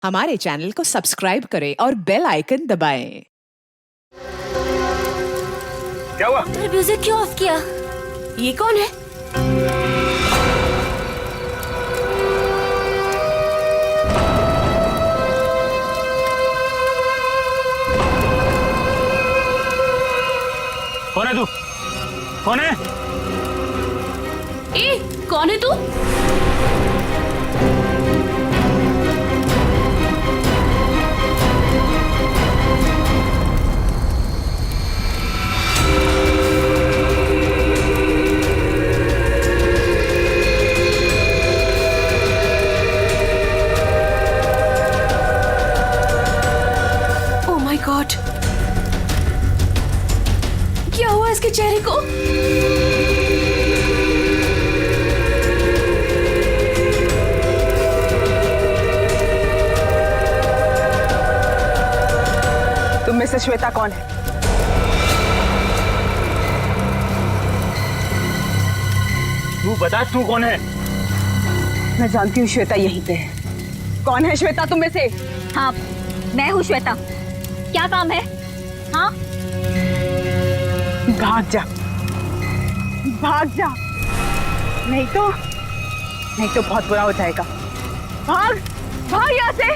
हमारे चैनल को सब्सक्राइब करें और बेल आइकन दबाएं। क्या हुआ? म्यूजिक क्यों ऑफ किया? ये कौन है? कौन है तू? कौन है? ए, कौन है तू? ओह माय गॉड, क्या हुआ इसके चेहरे को? तुम में से श्वेता कौन है? तू बता, तू कौन है? मैं जानती हूँ श्वेता यहीं पे है। कौन है श्वेता तुम में से? हाँ, मैं हूँ श्वेता। क्या काम है? हाँ, भाग जा, भाग जा, नहीं तो बहुत बुरा हो जाएगा। भाग, भाग यहाँ से,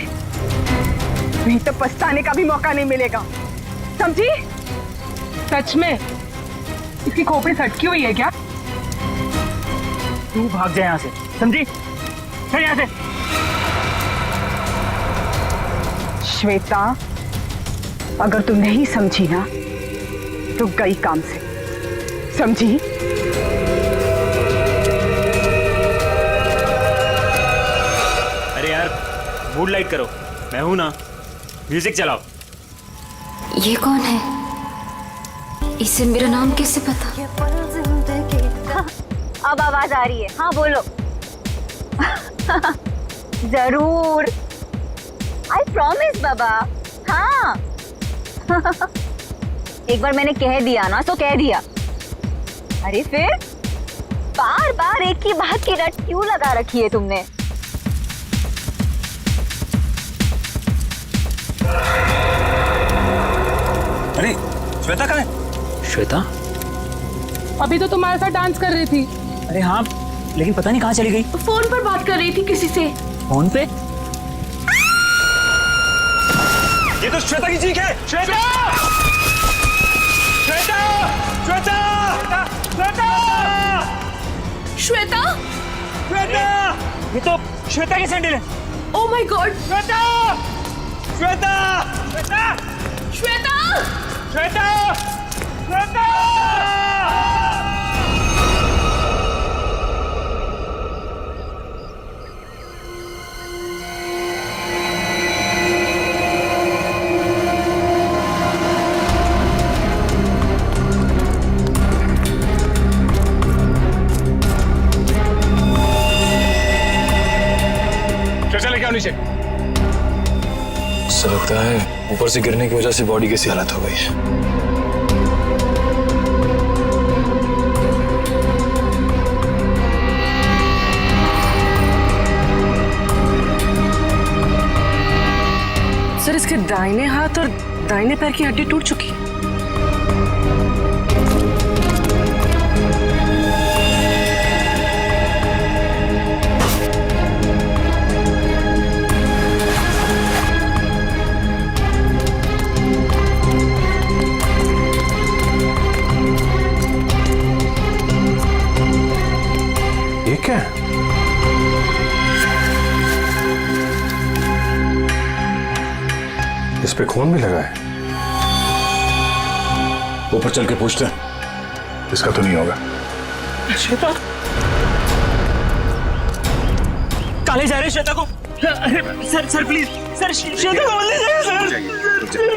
नहीं तो पछताने का भी मौका नहीं मिलेगा, समझी? सच में इसकी खोपड़ी सटकी हुई है क्या? तू भाग जा यहाँ से, समझी? चल यहाँ से। श्वेता, अगर तू नहीं समझी ना तो गई काम से, समझी? अरे यार, मूड लाइट करो, मैं हूं ना। म्यूजिक चलाओ। ये कौन है? इसे मेरा नाम कैसे पता? अब आवाज आ रही है। हाँ बोलो। जरूर, आई प्रॉमिस बाबा। हाँ। एक बार मैंने कह दिया ना तो कह दिया। अरे फिर बार बार एक ही बात की रट क्यों लगा रखी है तुमने? अरे श्वेता कहाँ है? श्वेता? अभी तो तुम्हारे साथ डांस कर रही थी। अरे हाँ, लेकिन पता नहीं कहाँ चली गई। फोन पर बात कर रही थी किसी से। फोन पे? ये तो श्वेता की चीख है। श्वेता! श्वेता! श्वेता! श्वेता! श्वेता? श्वेता! ये तो श्वेता की सैंडल है। Oh my God! Shweta! Shweta! Shweta! Shweta! Shweta! Shweta! चले क्या नीचे? ऐसा लगता है ऊपर से गिरने की वजह से बॉडी कैसी हालत हो गई है। सर, इसके दाहिने हाथ और दाहिने पैर की हड्डी टूट चुकी है। ये क्या है? इस पे खून भी लगा है। ऊपर चल के पूछते हैं। इसका तो नहीं होगा। श्वेता? काले जा रहे श्वेता को। सर प्लीज, सर श्वेता को मत ले जाइए सर।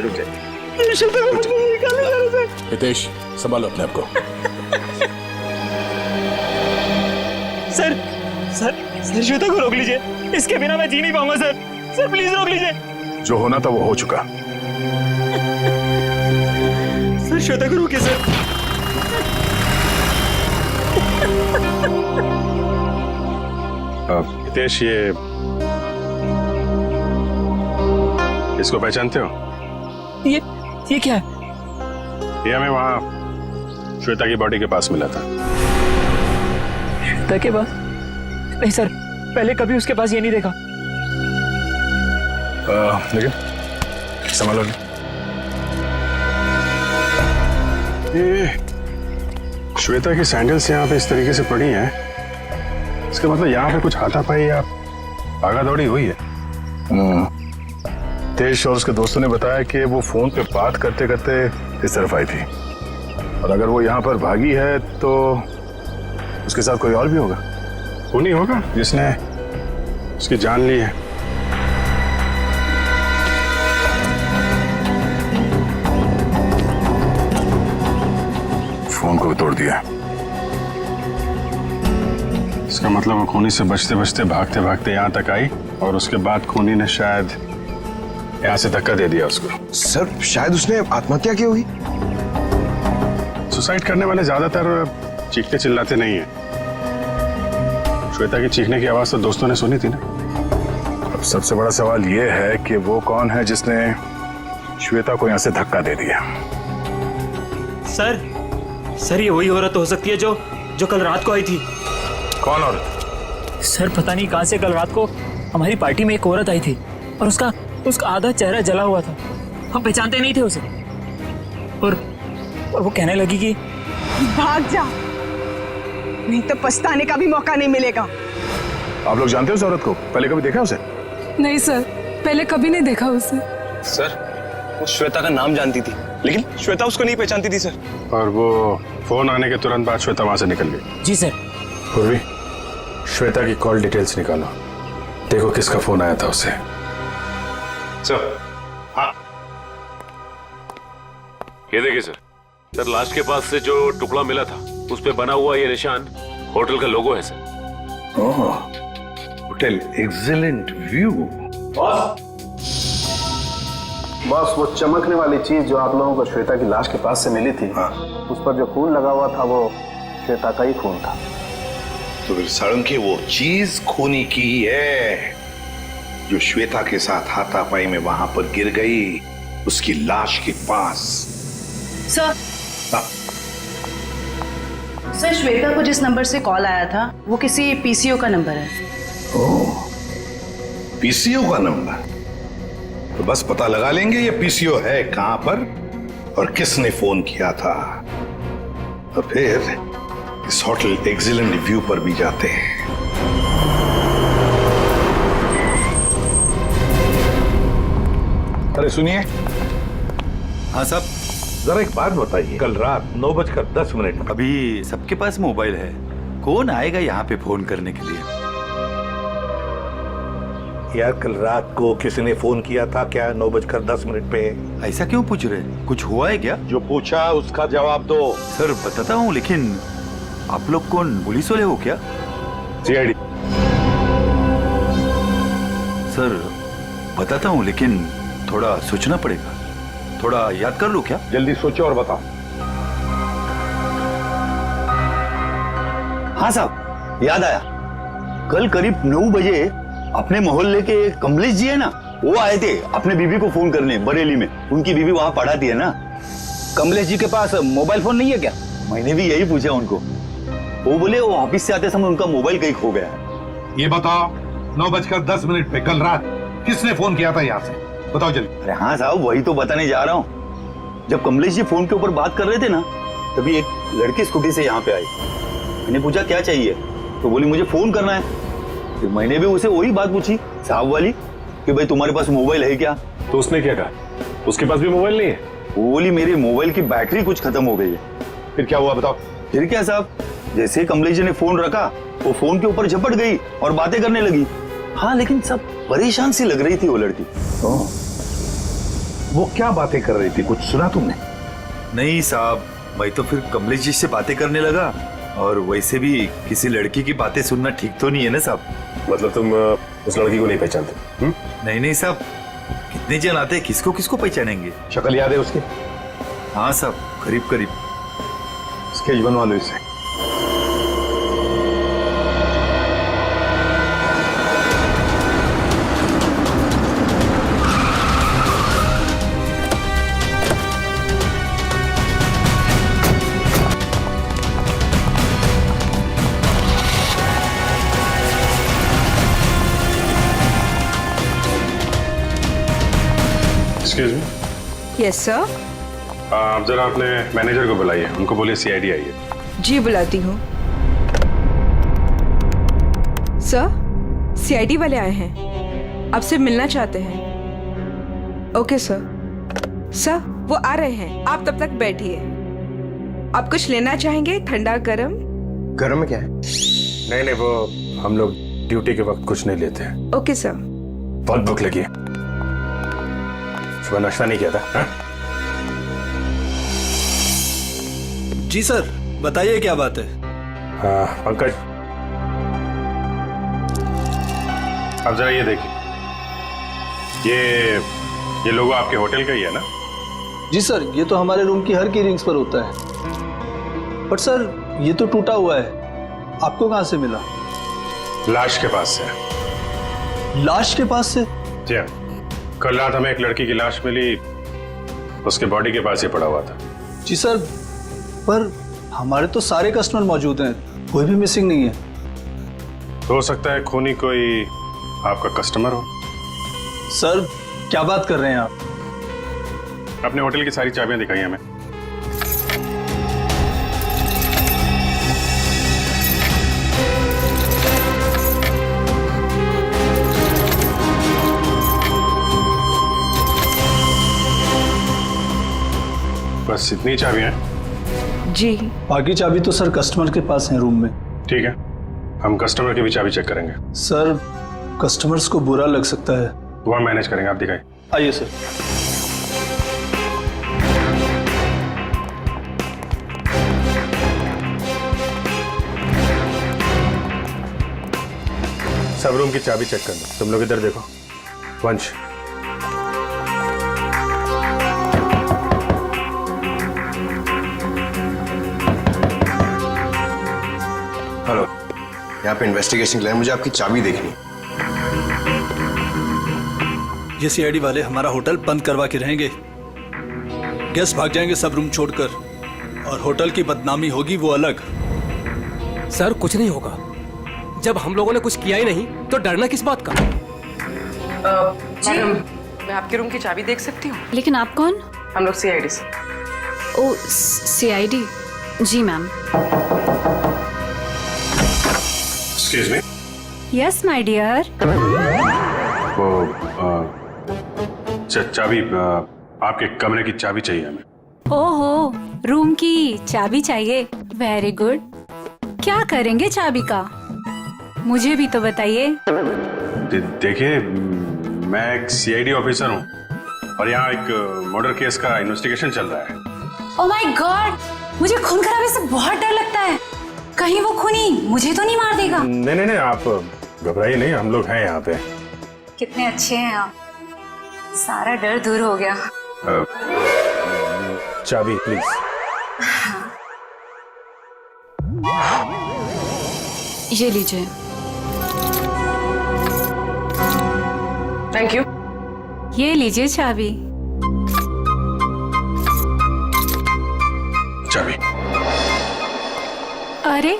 रुक जाइए। श्वेता को मत ले जाइए, काले जा रहे सर। हितेश, संभालो अपने आप को। सर श्वेता को रोक लीजिए। इसके बिना मैं जी नहीं पाऊंगा सर प्लीज रोक लीजिए। जो होना था वो हो चुका। सर श्वेता को रोकिए सर। हितेश, ये इसको पहचानते हो? ये क्या है? ये हमें वहां श्वेता की बॉडी के पास मिला था। श्वेता के पास? नहीं सर, पहले कभी उसके पास ये नहीं देखा। लेकिन संभालो। ये श्वेता की सैंडल्स यहाँ पे इस तरीके से पड़ी हैं, इसका मतलब यहाँ पे कुछ हाथापाई या भागा दौड़ी हुई है। तेज और उसके दोस्तों ने बताया कि वो फोन पे बात करते करते इस तरफ आई थी, और अगर वो यहाँ पर भागी है तो उसके साथ कोई और भी होगा। वो नहीं होगा जिसने उसकी जान ली है। फोन को भी तोड़ दिया। इसका मतलब वो खूनी से बचते बचते भागते भागते यहाँ तक आई, और उसके बाद खूनी ने शायद यहाँ से धक्का दे दिया उसको। सर शायद उसने आत्महत्या की होगी। सुसाइड करने वाले ज्यादातर चीखते चिल्लाते नहीं है। श्वेता की चीखने की आवाज तो दोस्तों ने सुनी थी ना। अब सबसे बड़ा सवाल यह है कि वो कौन है जिसने श्वेता को यहाँ से धक्का दे दिया। सर ये वही औरत हो सकती है जो कल रात को आई थी। कौन औरत? सर पता नहीं कहां से कल रात को हमारी पार्टी में एक औरत आई थी, और उसका आधा चेहरा जला हुआ था। हम पहचानते नहीं थे उसे, और वो कहने लगी कि भाग जा, नहीं तो पछताने का भी मौका नहीं मिलेगा। आप लोग जानते हो उस औरत को? पहले कभी देखा उसे? नहीं सर, पहले कभी नहीं देखा उसे। सर वो श्वेता का नाम जानती थी, लेकिन श्वेता उसको नहीं पहचानती थी सर। और वो फोन आने के तुरंत बाद श्वेता वहां से निकल गई। जी सर। पूर्वी, श्वेता की कॉल डिटेल्स निकालो, देखो किसका फोन आया था उसे। सर हाँ, ये देखिए सर, लाश के पास से जो टुकड़ा मिला था उस पे बना हुआ ये निशान होटल का लोगो है sir. Hotel excellent view. Boss, वो चमकने वाली चीज जो आप लोगों को श्वेता की लाश के पास से मिली थी, उस पर जो खून लगा हुआ था वो श्वेता का ही खून था। तो फिर साळुंखे वो चीज खूनी की ही है जो श्वेता के साथ हाथापाई में वहां पर गिर गई, उसकी लाश के पास। सर, सर श्वेता को जिस नंबर से कॉल आया था वो किसी पीसीओ का नंबर है। ओह, पीसीओ का नंबर? तो बस पता लगा लेंगे ये पीसीओ है कहां पर और किसने फोन किया था। तो फिर इस होटल एक्सीलेंट व्यू पर भी जाते हैं। अरे सुनिए। हाँ साहब, जरा एक बात बताइए, कल रात 9:10 अभी सबके पास मोबाइल है, कौन आएगा यहाँ पे फोन करने के लिए? यार कल रात को किसी ने फोन किया था क्या 9:10 पे? ऐसा क्यों पूछ रहे? कुछ हुआ है क्या? जो पूछा उसका जवाब दो। सर बताता हूँ, लेकिन आप लोग कौन, पुलिस वाले हो क्या? सीआईडी। सर बताता हूँ, लेकिन थोड़ा सोचना पड़ेगा, थोड़ा याद कर लो क्या? जल्दी सोचो और बताओ। हाँ साहब, याद आया, कल करीब 9 बजे अपने मोहल्ले के कमलेश जी है ना, वो आए थे अपने बीबी को फोन करने बरेली में। उनकी बीबी वहां पढ़ाती है ना। कमलेश जी के पास मोबाइल फोन नहीं है क्या? मैंने भी यही पूछा उनको, वो बोले वो ऑफिस से आते समय उनका मोबाइल कहीं खो गया है। ये बताओ 9:10 पे कल रात किसने फोन किया था यहाँ से? बताओ जल्दी। अरे हाँ साहब, वही तो बताने जा रहा हूँ। जब कमलेश जी फोन के ऊपर बात कर रहे थे ना, तभी एक लड़की स्कूटी से यहाँ पे आई। मैंने पूछा क्या चाहिए, तो बोली मुझे फोन करना है। फिर मैंने भी उसे वही बात पूछी साहब वाली कि भाई तुम्हारे पास मोबाइल है क्या? तो उसने क्या कहा? उसके पास भी मोबाइल नहीं है। वो बोली मेरे मोबाइल की बैटरी कुछ खत्म हो गई है। फिर क्या हुआ बताओ? फिर क्या साहब, जैसे ही कमलेश जी ने फोन रखा, वो फोन के ऊपर झपट गई और बातें करने लगी। हाँ, लेकिन सब परेशान सी लग रही थी वो लड़की। वो क्या बातें कर रही थी, कुछ सुना तुमने? नहीं साहब, मैं तो फिर कमलेश जी से बातें करने लगा, और वैसे भी किसी लड़की की बातें सुनना ठीक तो नहीं है ना साहब। मतलब तुम उस लड़की को नहीं पहचानते? नहीं नहीं साहब, कितने जन आते, किसको किसको पहचानेंगे? शक्ल याद है उसकी? हाँ साहब, करीब करीब। स्केच बनवा लो इससे। Excuse me. Yes sir. आप जरा अपने मैनेजर को बुलाइए, उनको बोलिए सीआईडी आई है। जी बुलाती हूँ। सर, सीआईडी वाले आए हैं, आपसे मिलना चाहते हैं। Okay sir. सर, वो आ रहे हैं, आप तब तक बैठिए। आप कुछ लेना चाहेंगे? ठंडा गरम? गरम में क्या है? नहीं नहीं, वो हम लोग ड्यूटी के वक्त कुछ नहीं लेते हैं। Okay sir. बहुत भूख लगी है, सुबह नाश्ता नहीं किया था। हा? जी सर, बताइए क्या बात है। हाँ पंकज, अब जरा ये देखिए, ये लोगो आपके होटल का ही है ना? जी सर, ये तो हमारे रूम की हर कीरिंग्स पर होता है। बट सर, ये तो टूटा हुआ है, आपको कहां से मिला? लाश के पास से। लाश के पास से? जी हाँ, कल रात हमें एक लड़की की लाश मिली, उसके बॉडी के पास ही पड़ा हुआ था। जी सर, पर हमारे तो सारे कस्टमर मौजूद हैं, कोई भी मिसिंग नहीं है। हो सकता है खूनी कोई आपका कस्टमर हो। सर, क्या बात कर रहे हैं आप? अपने होटल की सारी चाबियां दिखाई हमें। बस इतनी चाबियां हैं? जी। बाकी चाबी तो सर कस्टमर के पास है रूम में। ठीक है, हम कस्टमर की भी चाबी चेक करेंगे। सर, कस्टमर्स को बुरा लग सकता है। वो हम मैनेज करेंगे, आप दिखाइए। आइए सर। सब रूम की चाबी चेक कर दो। तुम लोग इधर देखो। वंश, हेलो, यहाँ पे इन्वेस्टिगेशन के लिए मुझे आपकी चाबी देखनी। ये सीआईडी वाले हमारा होटल बंद करवा के रहेंगे, गेस्ट भाग जाएंगे सब रूम छोड़कर, और होटल की बदनामी होगी वो अलग। सर, कुछ नहीं होगा, जब हम लोगों ने कुछ किया ही नहीं तो डरना किस बात का? मैडम, मैं आपके रूम की चाबी देख सकती हूँ? लेकिन आप कौन? हम लोग सीआईडी से। ओ, सीआईडी? जी ma'am. Excuse me. Yes my dear. वो चाबी, आपके कमरे की चाबी चाहिए हमें। ओहो, रूम की चाबी चाहिए? Very good. क्या करेंगे चाबी का, मुझे भी तो बताइए। देखिए, मैं एक सीआईडी ऑफिसर हूँ और यहाँ एक मर्डर केस का इन्वेस्टिगेशन चल रहा है। ओह माय गॉड, मुझे खून खराबे से बहुत डर लगता है। कहीं वो खूनी मुझे तो नहीं मार देगा? नहीं नहीं नहीं, आप घबराइए नहीं, हम लोग हैं यहाँ पे। कितने अच्छे हैं आप, सारा डर दूर हो गया। चाबी प्लीज। ये लीजिए। Thank you. ये लीजिए चाबी। चाबी। अरे,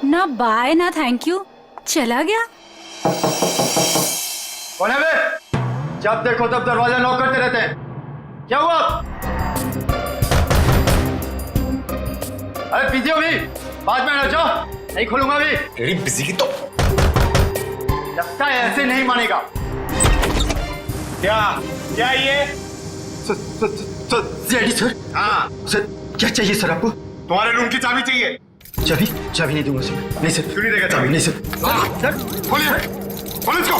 ना बाय ना थैंक यू, चला गया। कौन है बे? जब देखो तब दरवाजा नॉक करते रहते हैं, क्या हुआ? अरे बिजी हो भी, बाद में आ जाओ, नहीं खोलूंगा भी। तेरी बिजी की तो लगता है ऐसे नहीं मानेगा। क्या क्या ये? CID sir. हाँ सर, क्या चाहिए सर आपको? तुम्हारे रूम की चाबी चाहिए। चाबी? चाबी नहीं दूंगा सर। नहीं सर। क्यों नहीं देगा चाबी? नहीं सर। सर खोलिए, खोलो इसको।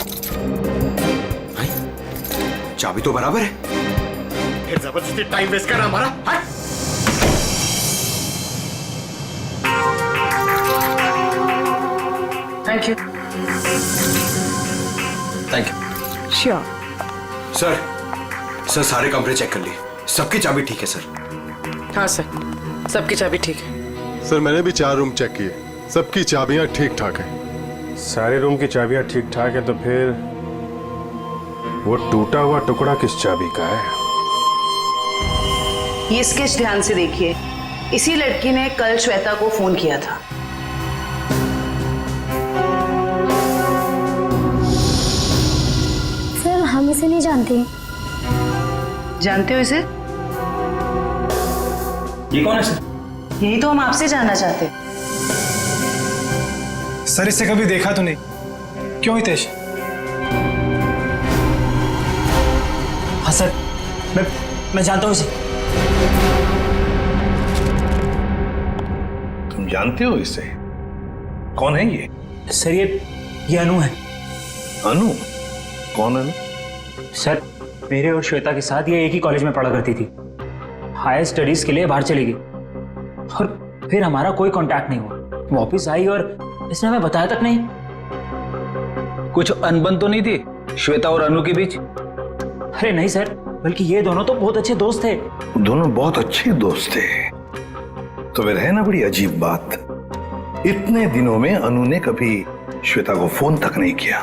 चाबी तो बराबर है, फिर जबरदस्ती टाइम वेस्ट करना हमारा। Thank you. Thank you. Sure. Sir सारे कमरे चेक कर लिए, सबकी चाबी ठीक है सर। हाँ सर, सबकी चाबी ठीक है। सर, मैंने भी 4 रूम चेक किए, सबकी चाबियां ठीक ठाक हैं। सारे रूम की चाबियां ठीक ठाक है, तो फिर वो टूटा हुआ टुकड़ा किस चाबी का है? ये स्केच ध्यान से देखिए, इसी लड़की ने कल श्वेता को फोन किया था। सर, हम इसे नहीं जानते। जानते हो इसे? ये कौन है सर? यही तो हम आपसे जानना चाहते। सर इससे कभी देखा तो नहीं। क्यों हितेश? हाँ सर, मैं जानता हूँ इसे। तुम जानते हो इसे? कौन है ये? सर ये अनु है। अनु? कौन अनु? सर मेरे और श्वेता के साथ ये एक ही कॉलेज में पढ़ा करती थी। हायर स्टडीज के लिए बाहर चली गई और फिर हमारा कोई कांटेक्ट नहीं हुआ। वापस आई और इसने हमें बताया तक नहीं। कुछ अनबन तो नहीं थी श्वेता और अनु के बीच? अरे नहीं सर, बल्कि ये दोनों तो बहुत अच्छे दोस्त थे। दोनों बहुत अच्छे दोस्त थे तो फिर है ना बड़ी अजीब बात, इतने दिनों में अनु ने कभी श्वेता को फोन तक नहीं किया,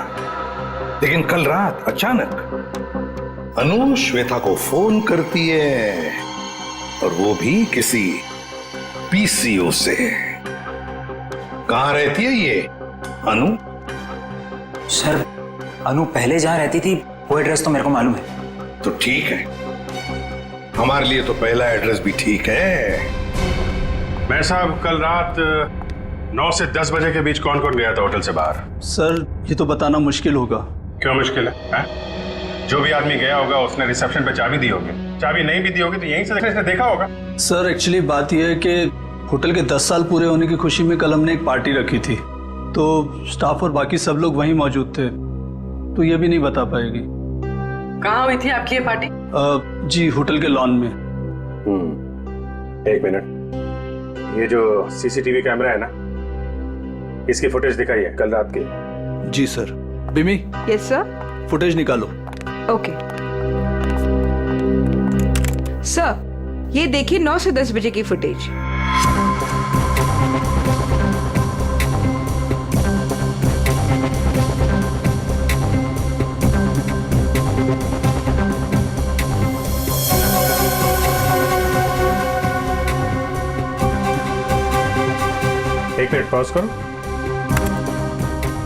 लेकिन कल रात अचानक अनु श्वेता को फोन करती है और वो भी किसी पीसीओ से। कहां रहती है ये अनु? सर अनु पहले जहां रहती थी वो एड्रेस तो मेरे को मालूम है। तो ठीक है, हमारे लिए तो पहला एड्रेस भी ठीक है। मैं साहब कल रात 9 से 10 बजे के बीच कौन कौन गया था होटल से बाहर? सर ये तो बताना मुश्किल होगा। क्यों मुश्किल है? जो भी आदमी गया होगा उसने रिसेप्शन पे चाबी दी होगी। चाबी नहीं भी दी होगी तो यहीं से इसने देखा होगा। सर एक्चुअली बात यह है कि होटल के 10 साल पूरे होने की खुशी में कल हमने एक पार्टी रखी थी, तो स्टाफ और बाकी सब लोग वहीं मौजूद थे, तो ये भी नहीं बता पाएगी। कहाँ हुई थी आपकी ये पार्टी? जी होटल के लॉन में। एक मिनट, ये जो सीसीटीवी कैमरा है ना, इसकी फुटेज दिखाइए कल रात की। जी सर। बिमी? Yes sir. फुटेज निकालो। ओके सर, ये देखिए 9 से 10 बजे की फुटेज। एक मिनट पॉज करो,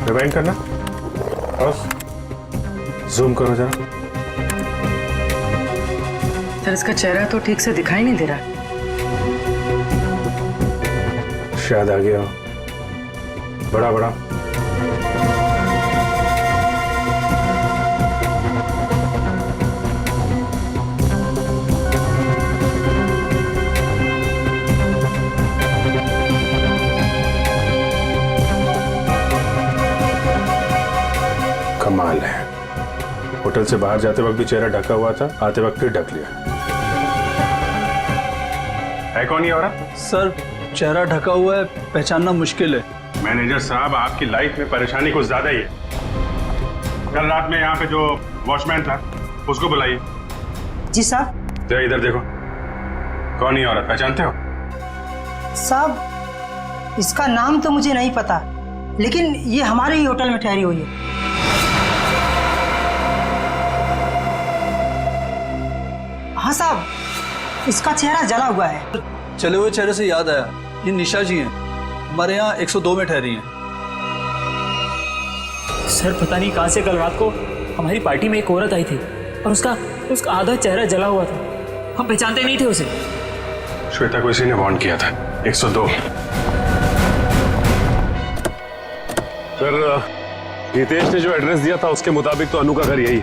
रिवाइंड करना, पॉज, जूम करो जरा। सर इसका चेहरा तो ठीक से दिखाई नहीं दे रहा। शायद आ गया बड़ा बड़ा। कमाल है, होटल से बाहर जाते वक्त भी चेहरा ढका हुआ था, आते वक्त फिर ढक लिया। है कौन ये औरत? सर चेहरा ढका हुआ है, पहचानना मुश्किल है। मैनेजर साहब, आपकी लाइफ में परेशानी कुछ ज्यादा ही है। कल रात में यहाँ पे जो वॉचमैन था उसको बुलाइए। जी साहब। तो इधर देखो, कौन ये औरत, पहचानते हो? साहब इसका नाम तो मुझे नहीं पता, लेकिन ये हमारे ही होटल में ठहरी हुई है। हाँ साहब, इसका चेहरा जला हुआ है। चले हुए चेहरे से याद आया, ये निशा जी हैं, हमारे यहाँ 102 में ठहरी हैं। सर पता नहीं कहां से कल रात को हमारी पार्टी में एक औरत आई थी और उसका आधा चेहरा जला हुआ था। हम पहचानते नहीं थे उसे। श्वेता को इसी ने वार्न किया था। 102। सर हितेश ने जो एड्रेस दिया था उसके मुताबिक तो अनु का घर यही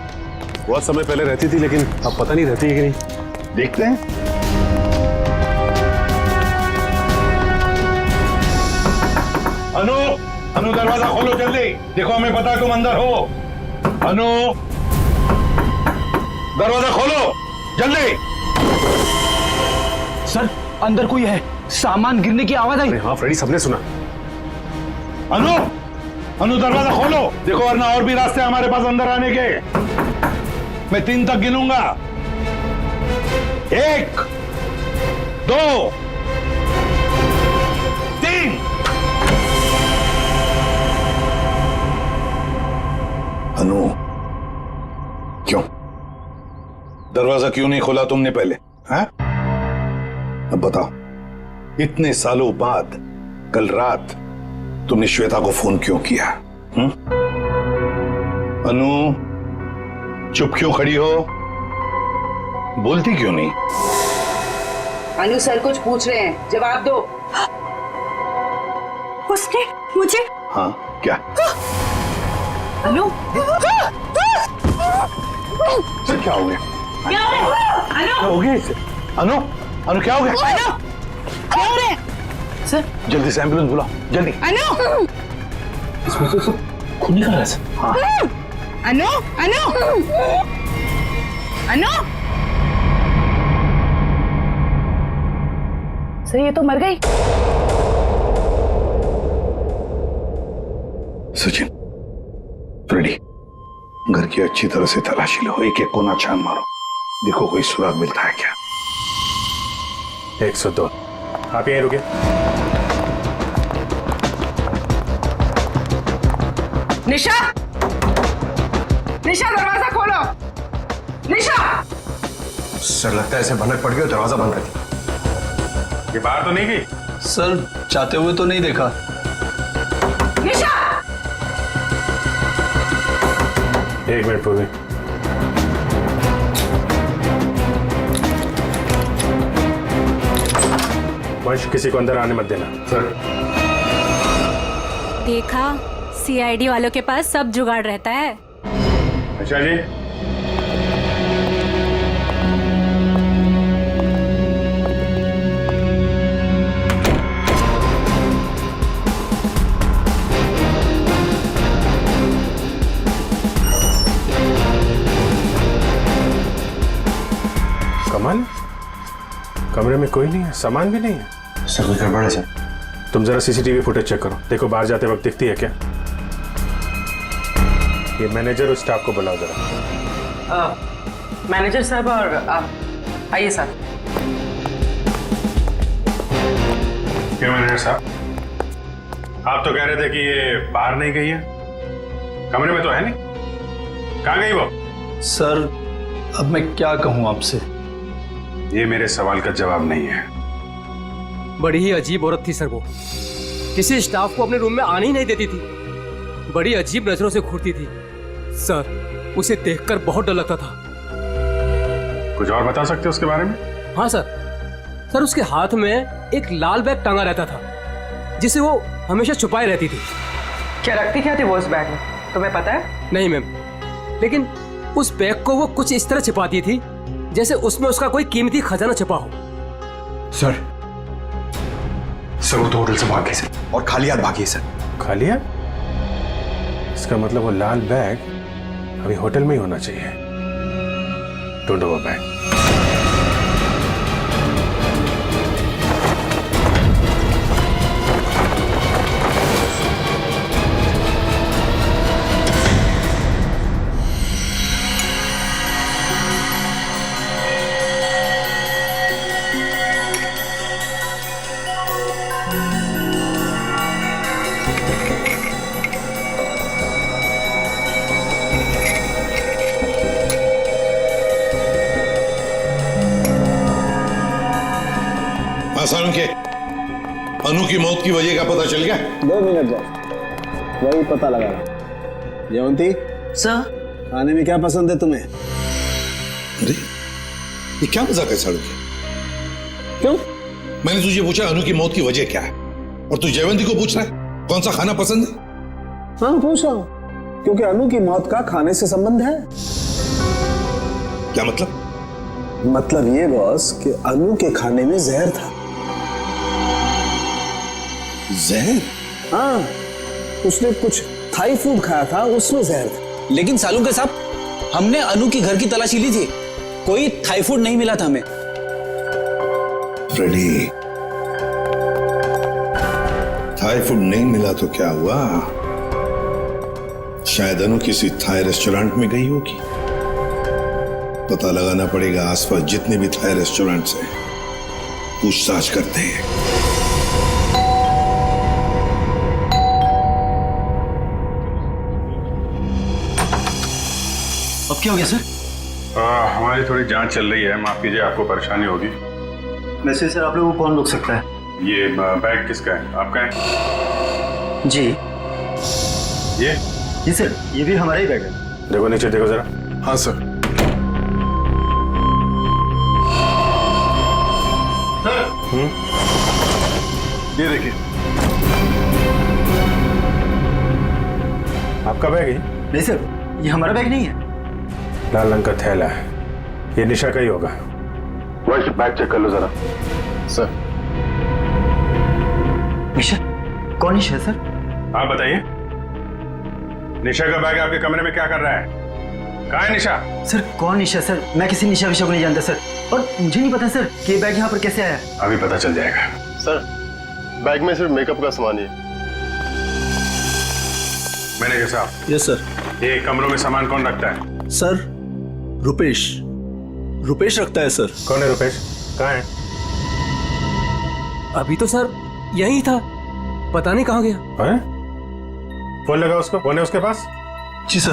बहुत समय पहले रहती थी, लेकिन अब पता नहीं रहती है कि नहीं। देखते हैं। अनु, अनु दरवाजा खोलो जल्दी, देखो हमें पता है तुम अंदर हो। अनु दरवाजा खोलो जल्दी। सर अंदर कोई है, सामान गिरने की आवाज आई। हाँ फ्रेडी, सबने सुना। अनु, अनु दरवाजा खोलो, देखो वरना और भी रास्ते हमारे पास अंदर आने के। मैं 3 तक गिनूंगा। 1 2 3। अनु, क्यों दरवाजा क्यों नहीं खोला तुमने पहले? हाँ? अब बताओ, इतने सालों बाद कल रात तुमने श्वेता को फोन क्यों किया? अनु चुप क्यों खड़ी हो? बोलती क्यों नहीं? अनु सर कुछ पूछ रहे हैं, जवाब दो। उसने मुझे। हाँ क्या? अनु सर क्या हो गया? क्या हो रहा है? क्या हो गया इसे? अनु अनु क्या हो गया? अनु क्या हो रहा है? सर जल्दी से एम्बुलेंस बुलाओ जल्दी। अनु इसमें तो सब खून निकल रहा है सर। हाँ अनु अनु अनु सर ये तो मर गई। सचिन, फ्रेडी, घर की अच्छी तरह से तलाशी लो, एक एक कोना छान मारो, देखो कोई सुराग मिलता है क्या। 102। आप यहीं रुके। निशा, निशा दरवाजा खोलो। निशा। सर लगता है ऐसे भनक पड़ गई, दरवाजा बंद कर। ये बाहर तो नहीं गई? सर चाहते हुए तो नहीं देखा। निशा। 1 मिनट पूर्वी। वंश, किसी को अंदर आने मत देना। सर। देखा, सीआईडी वालों के पास सब जुगाड़ रहता है। अच्छा जी। कमाल, कमरे में कोई नहीं है, सामान भी नहीं है। सर कोई गड़बड़ है सर। तुम जरा सीसीटीवी फुटेज चेक करो, देखो बाहर जाते वक्त दिखती है क्या। ये मैनेजर और स्टाफ को बुलाओ जरा। मैनेजर साहब और आप आइए सर। क्यों मैनेजर साहब, आप तो कह रहे थे कि ये बाहर नहीं गई है, कमरे में तो है नहीं, कहाँ गई वो? सर अब मैं क्या कहूँ आपसे? ये मेरे सवाल का जवाब नहीं है। बड़ी ही अजीब औरत थी सर वो, किसी स्टाफ को अपने रूम में आने ही नहीं देती थी, बड़ी अजीब नजरों से घूरती थी सर, उसे देखकर बहुत डर लगता था। कुछ और बता सकते हो उसके बारे में? हाँ सर, उसके हाथ में एक लाल बैग टांगा रहता था जिसे वो हमेशा छुपाए रहती थी। क्या रखती क्या थी वो उस बैग में, तुम्हें पता है? नहीं मैम, लेकिन उस बैग को वो कुछ इस तरह छिपाती थी जैसे उसमें उसका कोई कीमती खजाना छिपा हो। सर वो तो होटल से भाग गई सर, और खाली हाथ भागी सर। खाली हाथ? इसका मतलब वो लाल बैग अभी होटल में ही होना चाहिए। ढूंढो वो बैग। सारुण के अनु की मौत की वजह का पता चल गया? 2 मिनट जाओ, वही पता लगा रहा। जयवंती सर खाने में क्या पसंद है तुम्हें? अरे ये क्या मजाक है सारुण के? क्यों? मैंने तुझे पूछा अनु की मौत की वजह क्या है, और तू जयवंती को पूछ रहा है कौन सा खाना पसंद है? हाँ पूछ रहा हूं, क्योंकि अनु की मौत का खाने से संबंध है। क्या मतलब? मतलब ये बॉस कि अनु के खाने में जहर था। जहर? हाँ, उसने कुछ थाई फूड खाया था, उसमें जहर था। लेकिन सालू के साहब, हमने अनु की घर की तलाशी ली थी, कोई थाई फूड नहीं मिला था हमें। फ्रेडी, थाई फूड नहीं मिला तो क्या हुआ? शायद अनु किसी थाई रेस्टोरेंट में गई होगी। पता लगाना पड़ेगा, आसपास जितने भी थाई रेस्टोरेंट्स हैं पूछताछ करते हैं। अब क्या हो गया सर? हमारी थोड़ी जांच चल रही है, माफ कीजिए आपको परेशानी होगी। वैसे सर आप लोगों को कौन रोक सकता है? ये बैग किसका है? आपका है? जी ये? जी सर, ये भी हमारा ही बैग है। देखो नीचे, देखो जरा। हाँ सर। ये देखिए, आपका बैग है? नहीं सर, ये हमारा बैग नहीं है। लाल रंग का थैला है, ये निशा का ही होगा। वैसे बैग चेक कर लो जरा। सर। निशा? कौन निशा सर? आप बताइए, निशा का बैग आपके कमरे में क्या कर रहा है? कहाँ है निशा? सर कौन निशा सर? मैं किसी निशा विशा को नहीं जानता सर, और मुझे नहीं पता सर कि ये बैग यहाँ पर कैसे आया। अभी पता चल जाएगा। सर बैग में सिर्फ मेकअप का सामान ही है। मैनेजर साहब। Yes sir. ये कमरों में सामान कौन रखता है? सर रुपेश रखता है सर। कौन है रुपेश? कहाँ है? अभी तो सर यही था, पता नहीं कहाँ गया। हैं? फोन लगा उसको, फोन है उसके पास? जी सर।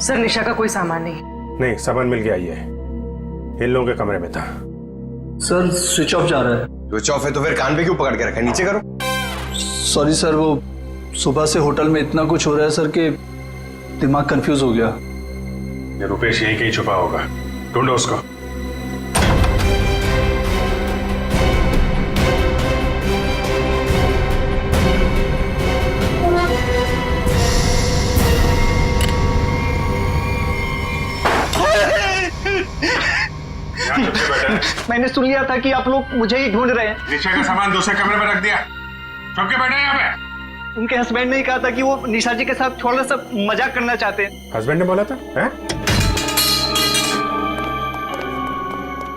सर निशा का कोई सामान नहीं। नहीं, सामान मिल गया, ये इन लोगों के कमरे में था। सर स्विच ऑफ जा रहा है। स्विच ऑफ है तो फिर कान पे क्यों पकड़ के रखा है? नीचे करो। सॉरी सर, वो सुबह से होटल में इतना कुछ हो रहा है सर कि दिमाग कंफ्यूज हो गया। ये रुपेश यहीं कहीं छुपा होगा, ढूंढो उसको। मैंने सुन लिया था कि आप लोग मुझे ही ढूंढ रहे हैं। निशा का सामान दूसरे कमरे में रख दिया, छुप के बैठे यहाँ पे। उनके हस्बैंड ने ही कहा था कि वो निशा जी के साथ थोड़ा सा मजाक करना चाहते हैं। हस्बैंड ने बोला था? हैं?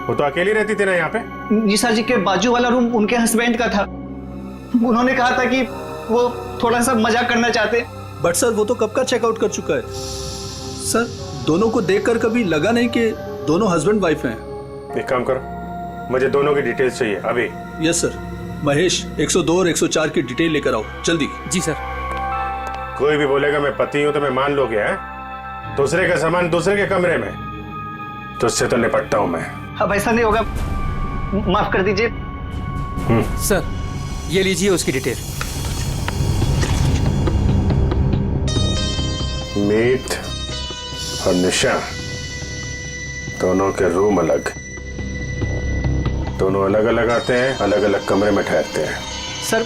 वो तो अकेली रहती थी ना यहाँ पे। निशा जी के बाजू वाला रूम उनके हस्बैंड का था, उन्होंने कहा था कि वो थोड़ा सा मजाक करना चाहते हैं। बट सर वो तो कब का चेकआउट कर चुका है सर। दोनों को देखकर कभी लगा नहीं कि दोनों हस्बैंड वाइफ हैं। एक काम करो, मुझे दोनों की डिटेल्स चाहिए अभी। Yes sir. महेश 102 और 104 की डिटेल लेकर आओ जल्दी। जी सर। कोई भी बोलेगा मैं पति हूं तो मैं मान लोगे? हैं? दूसरे का सामान दूसरे के कमरे में, तो उससे तो निपटता हूं मैं। अब ऐसा नहीं होगा, माफ कर दीजिए। सर ये लीजिए उसकी डिटेल। मीत और निशा दोनों के रूम अलग, दोनों अलग अलग आते हैं, अलग अलग कमरे में ठहरते हैं। सर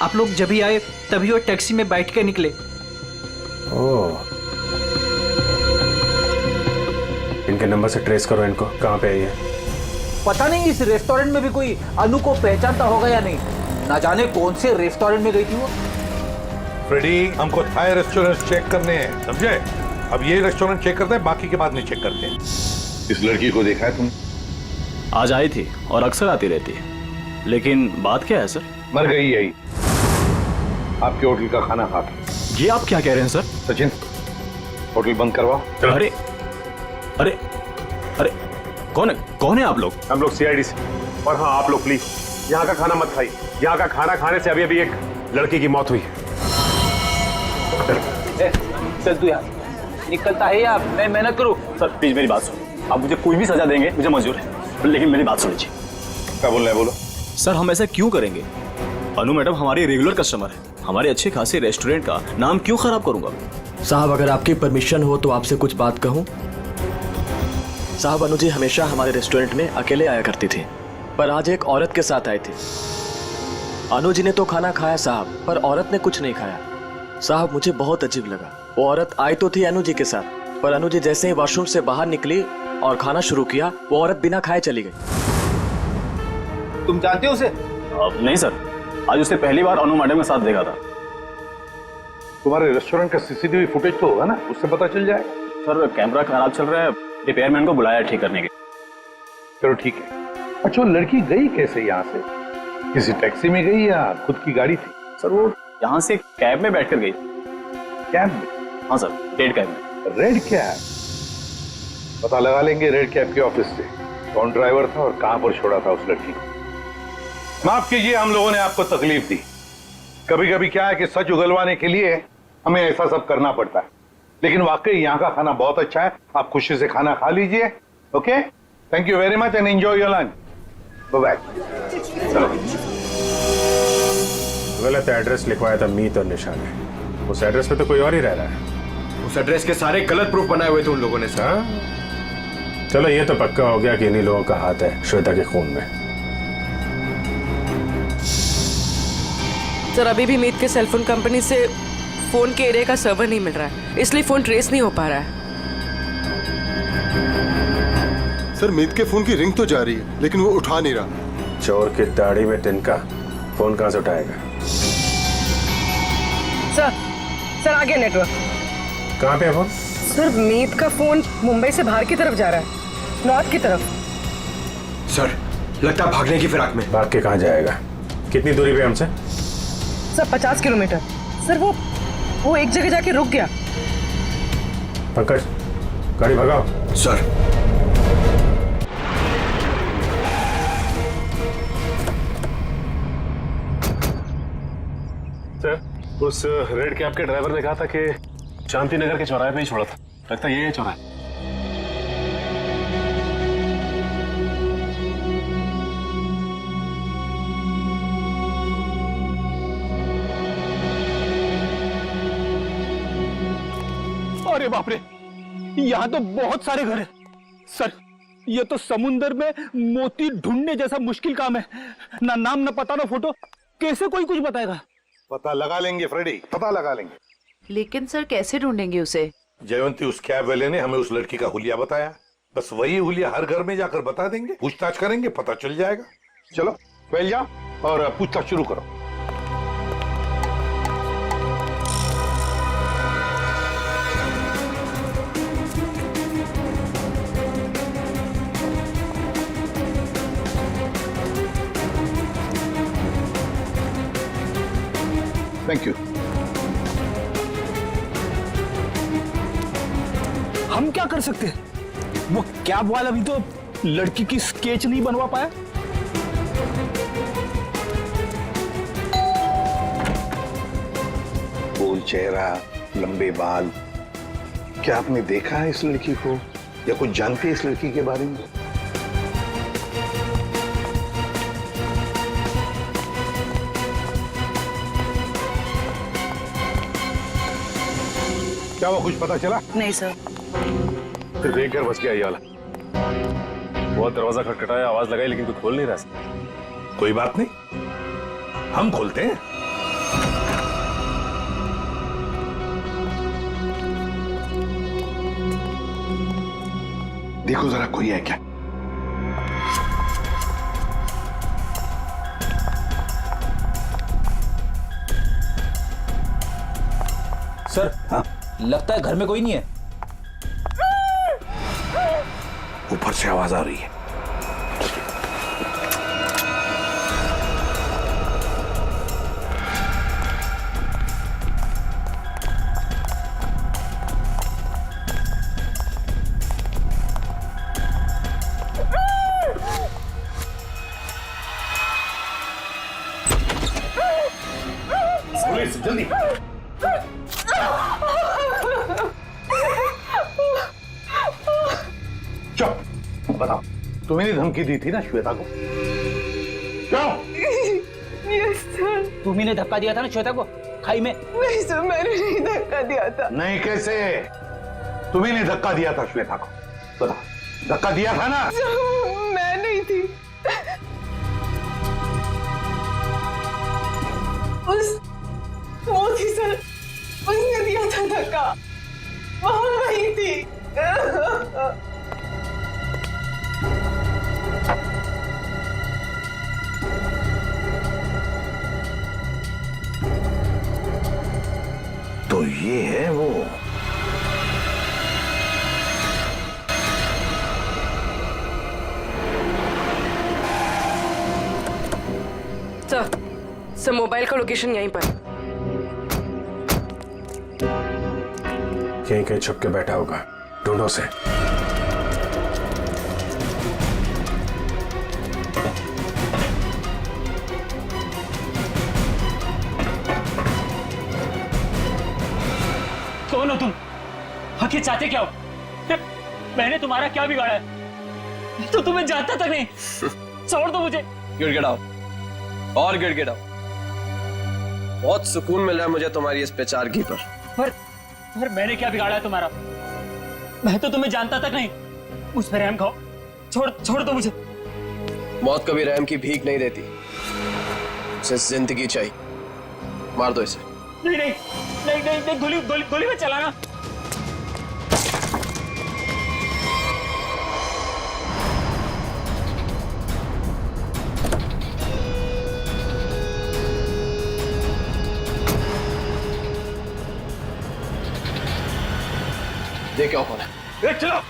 आप लोग जब ही आए तभी वो टैक्सी में बैठ के निकले। ओह, इनके नंबर से ट्रेस करो इनको, कहाँ पे है ये? पता नहीं इस रेस्टोरेंट में भी कोई अनु को पहचानता होगा या नहीं। ना जाने कौन से रेस्टोरेंट में गई थी वो। फ्रेडी, हमको थाई रेस्टोरेंट चेक करने हैं, समझे? अब ये रेस्टोरेंट चेक करते हैं, बाकी के बाद नहीं चेक करते हैं। इस लड़की को देखा है तुम? आज आई थी और अक्सर आती रहती है, लेकिन बात क्या है सर? मर गई यही आपके होटल का खाना खा के। ये आप क्या कह रहे हैं सर? सचिन, होटल बंद करवाओ। अरे अरे अरे कौन है आप लोग? हम लोग सीआईडी से। और हाँ, आप लोग प्लीज यहाँ का खाना मत खाइए। यहाँ का खाना खाने से अभी अभी एक लड़की की मौत हुई है। चल तू यार, निकलता है या मैं मेहनत करूं? सर प्लीज मेरी बात सुनो। आप मुझे कोई भी सजा देंगे, मुझे मंजूर है, लेकिन मेरी बात सुनिए। क्या बोल रहे हैं? बोलो। सर हम ऐसा क्यों करेंगे? अनु मैडम हमारी रेगुलर कस्टमर है, हमारे अच्छे खासे रेस्टोरेंट का नाम क्यों खराब करूंगा? साहब अगर आपकी परमिशन हो तो आपसे कुछ बात कहूं। साहब अनु जी हमेशा हमारे रेस्टोरेंट में अकेले आया करती थी, पर आज एक औरत के साथ आई थी। अनु जी ने तो खाना खाया साहब, पर औरत ने कुछ नहीं खाया। साहब मुझे बहुत अजीब लगा। वो औरत आई तो थी अनु जी के साथ, पर अनु जी जैसे ही वॉशरूम से बाहर निकली और खाना शुरू किया, वो औरत बिना खाए चली गई। तुम जानते हो उसे? नहीं सर, आज उसने पहली बार अनु मैडम के साथ देखा था। तुम्हारे रेस्टोरेंट का सीसीटीवी फुटेज तो होगा ना, उससे पता चल जाएगा। सर कैमरा खराब चल रहा है, रिपेयरमैन को बुलाया ठीक करने के। चलो ठीक है। अच्छा, वो लड़की गई कैसे यहाँ से? किसी टैक्सी में गई या खुद की गाड़ी थी? सर वो यहाँ से कैब में बैठकर गई। कैब में? हाँ सर, रेड कैब में। Red cab? पता लगा लेंगे रेड कैब के ऑफिस से कौन ड्राइवर था और कहां पर छोड़ा था उस लड़की को। माफ कीजिए, हम लोगों ने आपको तकलीफ दी। कभी कभी क्या है कि सच उगलवाने के लिए हमें ऐसा सब करना पड़ता है, लेकिन वाकई यहाँ का खाना बहुत अच्छा है। आप खुशी से खाना खा लीजिए। Okay, thank you very much and enjoy your lunch. Bye. गलत एड्रेस लिखवाया था मीत और निशा ने। उस एड्रेस पे तो कोई और ही रह रहा है। उस एड्रेस के सारे गलत प्रूफ बनाए हुए थे उन लोगों ने सर। चलो ये तो पक्का हो गया कि इन्हीं लोगों का हाथ है श्वेता के खून में। सर अभी भी मीत के सेलफोन कंपनी से फोन के एरिया का सर्वर नहीं मिल रहा है, इसलिए फोन ट्रेस नहीं हो पा रहा है। सर मीत के फोन की रिंग तो जा रही है लेकिन वो उठा नहीं रहा। चोर की दाढ़ी में तिनका, फोन कहां से उठाएगा? सर आ गया नेटवर्क। कहां पे है फोन? सर मीत का फोन मुंबई से बाहर की तरफ जा रहा है, नॉर्थ की तरफ। सर लगता है भागने की फिराक में। भाग के कहां जाएगा? कितनी दूरी पे हमसे? Sir 50 kilometre. सर वो एक जगह जाके रुक गया। पंकज गाड़ी भगाओ। सर सर उस रेड कैब के ड्राइवर ने कहा था कि शांति नगर के चौराहे पे ही छोड़ा था। लगता है ये है चौराहा। अरे बाप रे, यहाँ तो बहुत सारे घर हैं। सर ये तो समुंदर में मोती ढूंढने जैसा मुश्किल काम है। ना नाम ना पता ना फोटो, कैसे कोई कुछ बताएगा? पता लगा लेंगे फ्रेडी, पता लगा लेंगे। लेकिन सर कैसे ढूंढेंगे उसे? जयवंती उस कैब वाले ने हमें उस लड़की का हुलिया बताया, बस वही हुलिया हर घर में जाकर बता देंगे, पूछताछ करेंगे, पता चल जाएगा। चलो पहले जाओ और पूछताछ शुरू करो। Thank you. हम क्या कर सकते हैं? वो कैब वाला भी तो लड़की की स्केच नहीं बनवा पाया। गोल चेहरा, लंबे बाल, क्या आपने देखा है इस लड़की को या कुछ जानते हैं इस लड़की के बारे में? क्या वो कुछ पता चला? नहीं सर। फिर देख कर बच गया ये वाला। बहुत दरवाजा खटखटाया, आवाज लगाई, लेकिन कोई खोल नहीं रहा। कोई बात नहीं, हम खोलते हैं। देखो जरा कोई है क्या? सर हाँ? लगता है घर में कोई नहीं है। ऊपर से आवाज आ रही है। पुलिस जल्दी। चुप, बताओ तुम्हें धमकी दी थी ना श्वेता को? क्यों? Yes sir. तुम्ही ने धक्का दिया था ना श्वेता को खाई में? नहीं सर, मैंने नहीं धक्का दिया था। नहीं कैसे? तुम्ही ने धक्का दिया था श्वेता को, बताओ। धक्का दिया था ना? मैं नहीं थी। वो थी सर, उसने दिया था धक्का, वहां वही थी। तो ये है वो। सर मोबाइल का लोकेशन यहीं पर। कहीं कहीं छुप के बैठा होगा, ढूंढो से। कौन हो तुम? आखिर चाहते क्या हो? मैंने तुम्हारा क्या बिगाड़ा है? तो तुम्हें जानता तक नहीं। छोड़ दो मुझे। गिड़गिड़ाओ और गिड़गिड़ाओ। बहुत सुकून मिल रहा है मुझे तुम्हारी इस पेचारगी पर। पर मैंने क्या बिगाड़ा है तुम्हारा? मैं तो तुम्हें जानता तक नहीं। मुझ पर रहम खाओ, छोड़ छोड़ दो मुझे। मौत कभी रहम की भीख नहीं देती, उसे जिंदगी चाहिए। मार दो इसे। नहीं नहीं नहीं नहीं, नहीं गोली गोली गोली मत चलाना। देखो कौन है। चलो।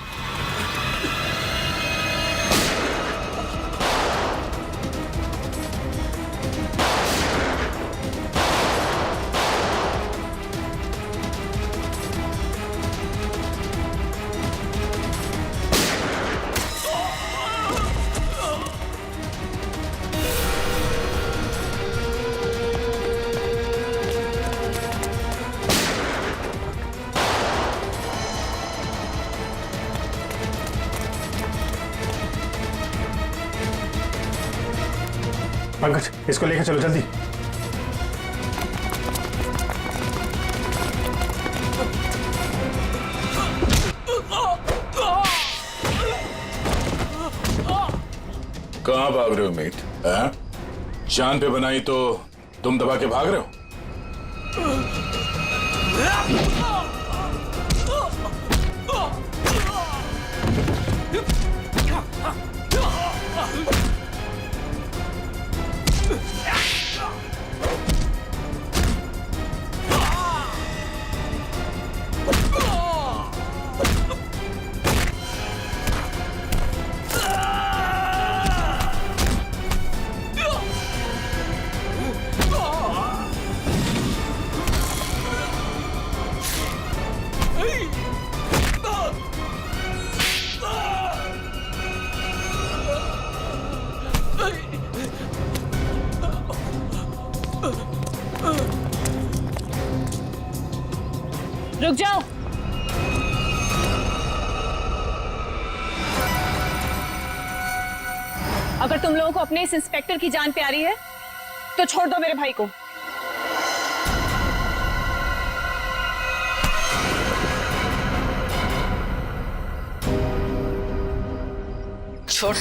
पंकज, इसको लेकर चलो जल्दी। कहाँ भाग रहे हो मीत? जान पे बनाई तो तुम दबा के भाग रहे हो? रुक जाओ। अगर तुम लोगों को अपने इस इंस्पेक्टर की जान प्यारी है तो छोड़ दो मेरे भाई को। छोड़।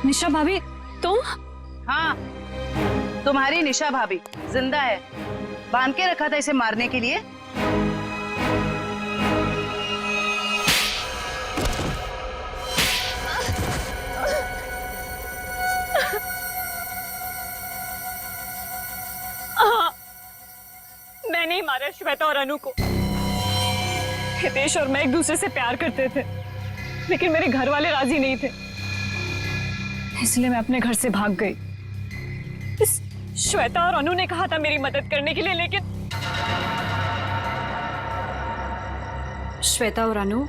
निशा भाभी, तुम? हाँ, तुम्हारी निशा भाभी जिंदा है। बांध के रखा था इसे मारने के लिए। मैंने ही मारा श्वेता और अनु को। हितेश और मैं एक दूसरे से प्यार करते थे, लेकिन मेरे घर वाले राजी नहीं थे, इसलिए मैं अपने घर से भाग गई। इस श्वेता और अनु ने कहा था मेरी मदद करने के लिए, लेकिन श्वेता और अनु,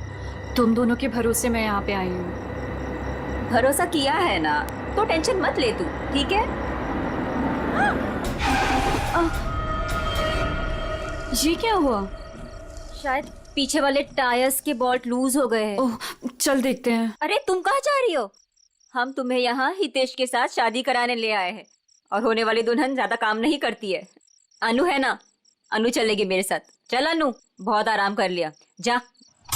तुम दोनों के भरोसे मैं यहाँ पे आई हूँ। भरोसा किया है ना, तो टेंशन मत ले तू, ठीक है? ये क्या हुआ? शायद पीछे वाले टायर्स के बोल्ट लूज हो गए हैं। ओह, चल देखते हैं। अरे तुम कहाँ जा रही हो? हम तुम्हें यहाँ हितेश के साथ शादी कराने ले आए हैं, और होने वाली दुल्हन ज्यादा काम नहीं करती है। अनु है ना, अनु चलेगी मेरे साथ। चल अनु, बहुत आराम कर लिया,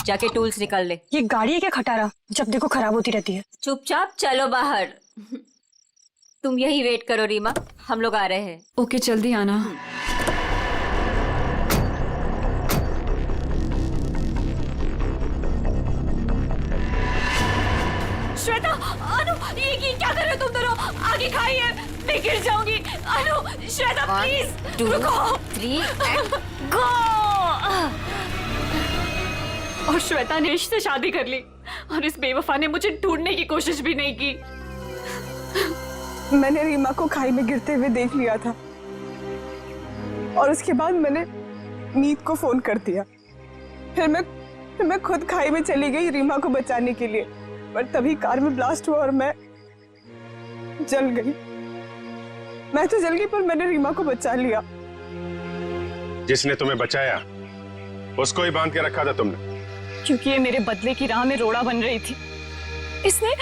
जाके टूल्स निकाल ले। ये गाड़ी है क्या खटारा, जब देखो खराब होती रहती है। चुपचाप चलो बाहर। तुम यही वेट करो रीमा, हम लोग आ रहे हैं। ओके, जल्दी आना। श्वेता, अनु, ये क्या कर रहे हो तुम दोनों? आगे खाइए, मैं गिर जाऊंगी। अनु, श्वेता प्लीज रुको। 3 गो। और श्वेता ने इश्क से शादी कर ली, और इस बेवफा ने मुझे ढूंढने की कोशिश भी नहीं की। मैंने रीमा को खाई में गिरते हुए देख लिया था, और उसके बाद मैंने मीत को फोन कर दिया। फिर मैं खुद खाई में चली गई रीमा को बचाने के लिए, पर तभी कार में ब्लास्ट हुआ और मैं जल गई। मैं तो जल गई, पर मैंने रीमा को बचा लिया। जिसने तुम्हें बचाया उसको ही बांध के रखा था तुमने, क्योंकि ये मेरे बदले की राह में रोड़ा बन रही थी। इसने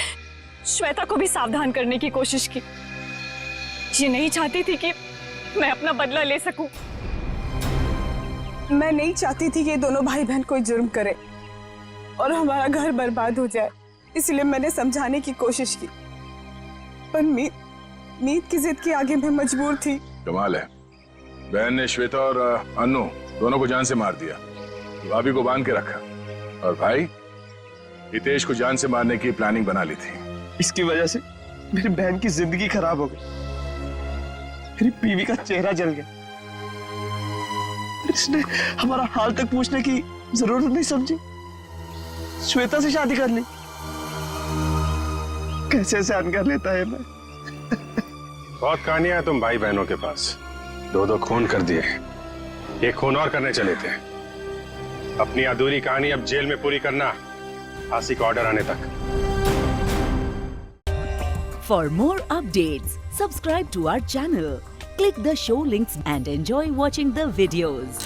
श्वेता को भी सावधान करने की कोशिश की। ये नहीं चाहती थी कि मैं अपना बदला ले सकूं। मैं नहीं चाहती थी कि ये दोनों भाई बहन कोई जुर्म करे और हमारा घर बर्बाद हो जाए, इसलिए मैंने समझाने की कोशिश की, पर मीत की जिद के आगे मैं मजबूर थी। कमाल है, बहन ने श्वेता और अनु दोनों को जान से मार दिया, भाभी को बांध के रखा, और भाई हितेश को जान से मारने की प्लानिंग बना ली थी। इसकी वजह से मेरी बहन की जिंदगी खराब हो गई, मेरी बीवी का चेहरा जल गया, इसने हमारा हाल तक पूछने की जरूरत नहीं समझी, श्वेता से शादी कर ली। कैसे सहन कर लेता है मैं। बहुत कहानियां हैं तुम भाई बहनों के पास, दो खून कर दिए, एक खून और करने चले थे। अपनी अधूरी कहानी अब जेल में पूरी करना, फांसी का ऑर्डर आने तक। For more updates, subscribe to our channel, click the show links and enjoy watching the videos.